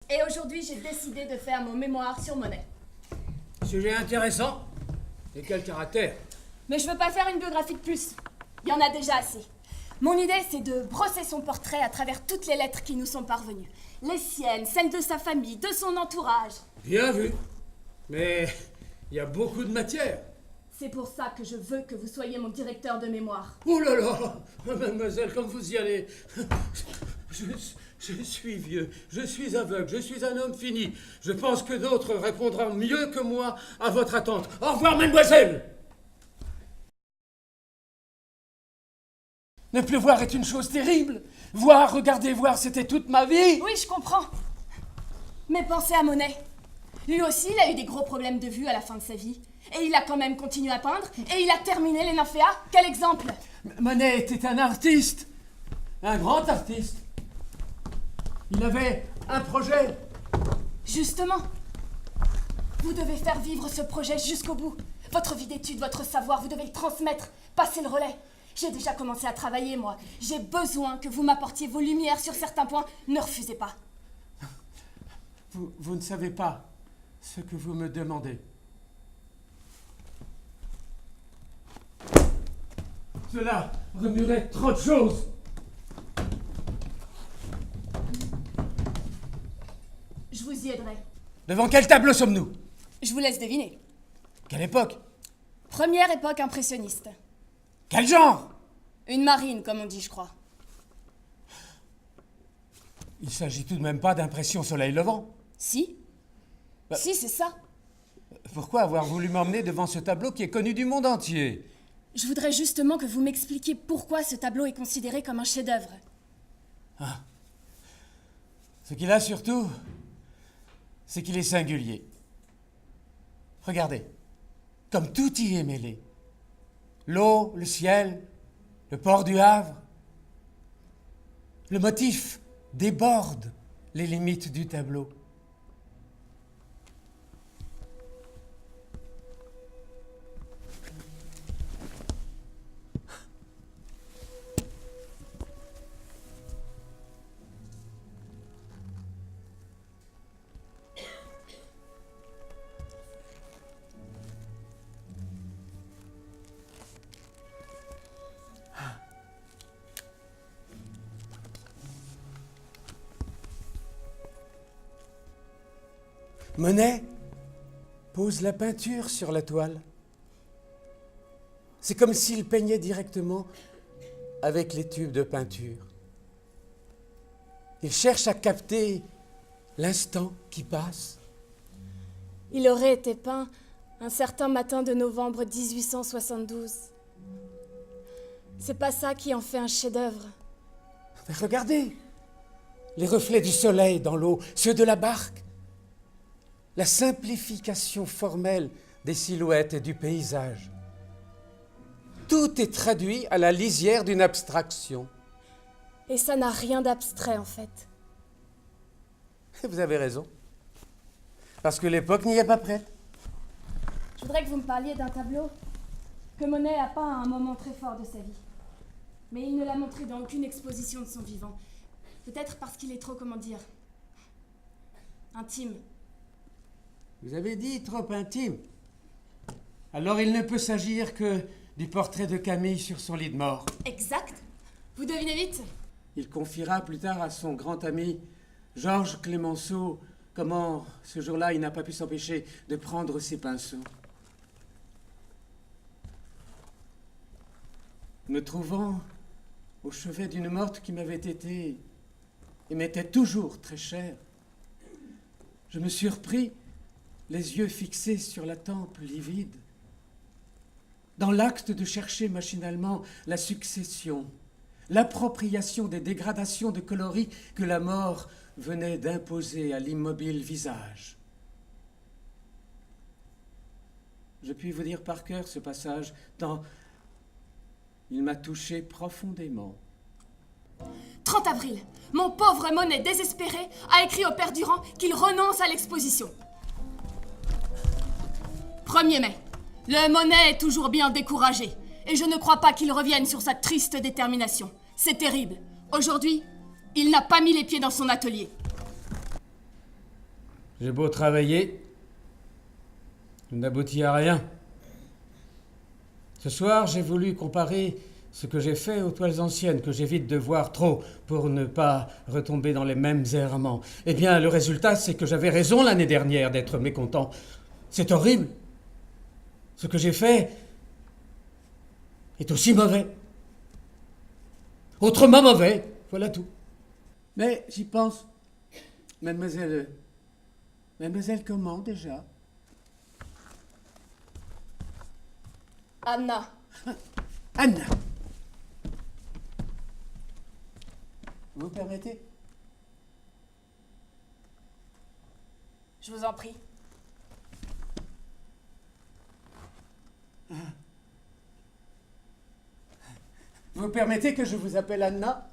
Et aujourd'hui, j'ai décidé de faire mon mémoire sur Monet. Sujet intéressant. Et quel caractère? Mais je veux pas faire une biographie de plus. Il y en a déjà assez. Mon idée, c'est de brosser son portrait à travers toutes les lettres qui nous sont parvenues. Les siennes, celles de sa famille, de son entourage. Bien vu. Mais il y a beaucoup de matière. C'est pour ça que je veux que vous soyez mon directeur de mémoire. Oh là là, mademoiselle, comme vous y allez. Je suis vieux, je suis aveugle, je suis un homme fini. Je pense que d'autres répondront mieux que moi à votre attente. Au revoir, mademoiselle. Ne plus voir est une chose terrible. Voir, regarder, voir, c'était toute ma vie. Oui, je comprends. Mais pensez à Monet. Lui aussi, il a eu des gros problèmes de vue à la fin de sa vie. Et il a quand même continué à peindre. Et il a terminé les nymphéas. Quel exemple! Monet était un artiste. Un grand artiste. Il avait un projet. Justement. Vous devez faire vivre ce projet jusqu'au bout. Votre vie d'études, votre savoir, vous devez le transmettre. Passer le relais. J'ai déjà commencé à travailler, moi. J'ai besoin que vous m'apportiez vos lumières sur certains points. Ne refusez pas. Vous ne savez pas ce que vous me demandez. Cela remuerait trop de choses. Je vous y aiderai. Devant quel tableau sommes-nous? Je vous laisse deviner. Quelle époque? Première époque impressionniste. Quel genre? Une marine, comme on dit, je crois. Il s'agit tout de même pas d'impression soleil levant. Si. Si, c'est ça. Pourquoi avoir voulu m'emmener devant ce tableau qui est connu du monde entier? Je voudrais justement que vous m'expliquiez pourquoi ce tableau est considéré comme un chef-d'œuvre. Ah. Ce qu'il a surtout, c'est qu'il est singulier. Regardez, comme tout y est mêlé. L'eau, le ciel, le port du Havre. Le motif déborde les limites du tableau. Monet pose la peinture sur la toile. C'est comme s'il peignait directement avec les tubes de peinture. Il cherche à capter l'instant qui passe. Il aurait été peint un certain matin de novembre 1872. C'est pas ça qui en fait un chef-d'œuvre. Mais regardez, les reflets du soleil dans l'eau, ceux de la barque. La simplification formelle des silhouettes et du paysage. Tout est traduit à la lisière d'une abstraction. Et ça n'a rien d'abstrait, en fait. Vous avez raison. Parce que l'époque n'y est pas prête. Je voudrais que vous me parliez d'un tableau que Monet a peint à un moment très fort de sa vie. Mais il ne l'a montré dans aucune exposition de son vivant. Peut-être parce qu'il est trop, comment dire, intime. Vous avez dit trop intime. Alors il ne peut s'agir que du portrait de Camille sur son lit de mort. Exact. Vous devinez vite. Il confiera plus tard à son grand ami Georges Clemenceau comment, ce jour-là, il n'a pas pu s'empêcher de prendre ses pinceaux. Me trouvant au chevet d'une morte qui m'avait été et m'était toujours très chère, je me surpris les yeux fixés sur la tempe livide, dans l'acte de chercher machinalement la succession, l'appropriation des dégradations de coloris que la mort venait d'imposer à l'immobile visage. Je puis vous dire par cœur ce passage, tant il m'a touché profondément. 30 avril, mon pauvre Monet désespéré a écrit au père Durand qu'il renonce à l'exposition. 1er mai, le Monet est toujours bien découragé et je ne crois pas qu'il revienne sur sa triste détermination. C'est terrible. Aujourd'hui, il n'a pas mis les pieds dans son atelier. J'ai beau travailler, je n'aboutis à rien. Ce soir, j'ai voulu comparer ce que j'ai fait aux toiles anciennes, que j'évite de voir trop pour ne pas retomber dans les mêmes errements. Eh bien, le résultat, c'est que j'avais raison l'année dernière d'être mécontent. C'est horrible. Ce que j'ai fait est aussi mauvais. Autrement mauvais. Voilà tout. Mais j'y pense. Mademoiselle comment déjà? Anna. Anna. Vous permettez? Je vous en prie. Vous permettez que je vous appelle Anna?